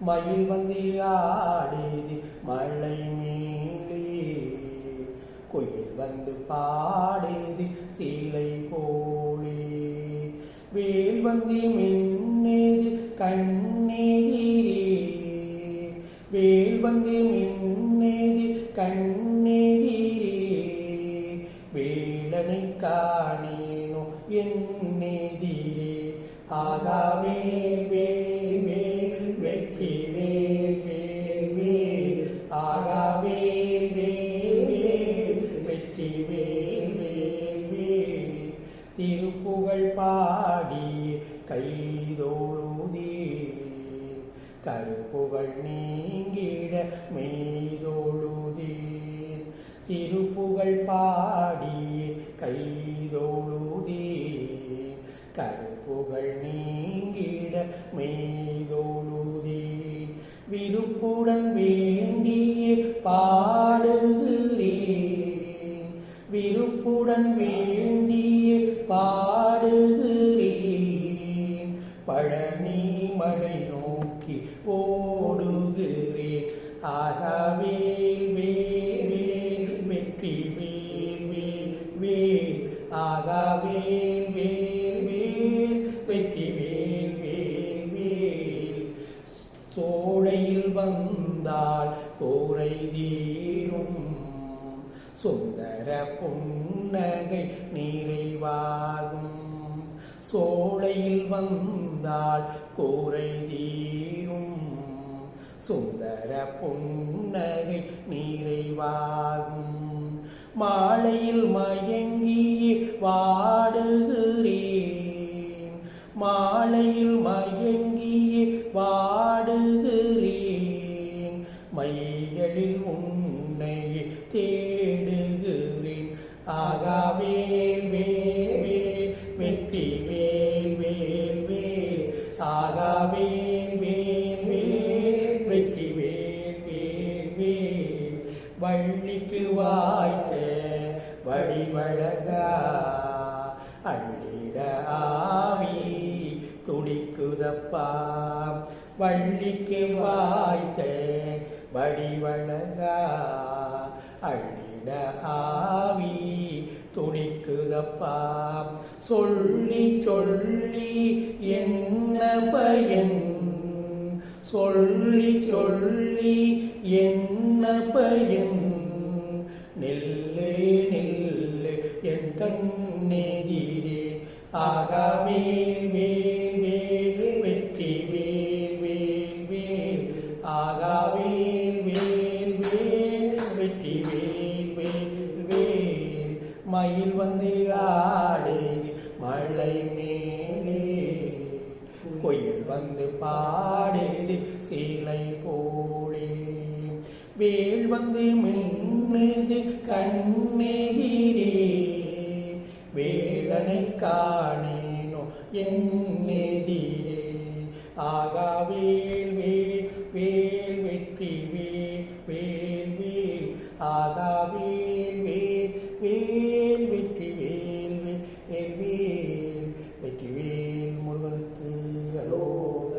மயில் வந்து ஆடுது மலை மேலே, குயில் வந்து பாடுது சீலை போலே, வேல் வந்து மின்னேது கண்ணெதிரே, வேல் வந்து மின்னேது கண்ணெதிரே, வேலனை காணேனோ என்னெதிரே, ஆகா வேல் வேல் வேல் வெற்றி வேல் வேல் வேல், ஆகா வேல் வேல் வேல் வெற்றி வேல் வேல் வேல், திருப்புகழ் பாடி கைதொழுதேன், கருப்புகள் நீங்கிட மெய்தொழுதேன், திருப்புகழ் பாடி கைதொழுதேன், கருப்புகள் நீங்கிட மெய்தொழுதேன், விருப்புடன் வேண்டியே பாடுகிறேன், விருப்புடன் வேண்டியே பாடுகிறேன், பழனி மலை நோக்கி ஓடுகிறேன், ஆகா வேல் வேல் வேல் வெற்றி வேல் வேல் வேல், ஆகா வேல் வேல் வேல் வெற்றி வேல் வேல் வேல், சோலையில் வந்தால் கோரை தீரும், சுந்தர புன்னகை நிறைவாகும், சோலையில் வந்தால் கோரை தீரும், சுந்தர புன்னகை நிறைவாகும், மாலையில் மயங்கி வாடுகிறேன், மாலையில் மயங்கி வாடுகிறேன், மைகளில் உன்னை தேடுகிறேன், ஆகா வேல் வேல் வேல் வெற்றி வேல் வேல் வேல், ஆகா வேல் வேல் வேல் வெற்றி வேல் வேல் வேல், வள்ளிக்கு வாய்த்த வடிவழகா அள்ளிட ஆவி துடிக்குதப்பா, வள்ளிக்கு வாய்த்த வடிவழகா அள்ளிட ஆவி துடிக்குதப்பா, சொல்லி சொல்லி என்ன பயன், சொல்லி சொல்லி என்ன பயன், நெல்லு நெல்லு என் கண்ணெதிரே, ஆகா வேல் வேல் வேல் வெற்றி வேல் வேல் வேல், ஆகா வேல் வேல் வேல் வெற்றி வேல் வேல் வேல், மயில் வந்து ஆடுது மலை மேலே, குயில் வந்து பாடுது சீலை போலே, வேல் வந்து மின்னுது கண்ணெதிரே, வேலனை காணேனோ என்னெதிரே, ஆகா வேல் வேல் வேல் வெற்றி வேல் வேல் வேல், ஆகா வேல் வேல் வேல் வெற்றி வேல் வேல் வேல் வெற்றி வேல்.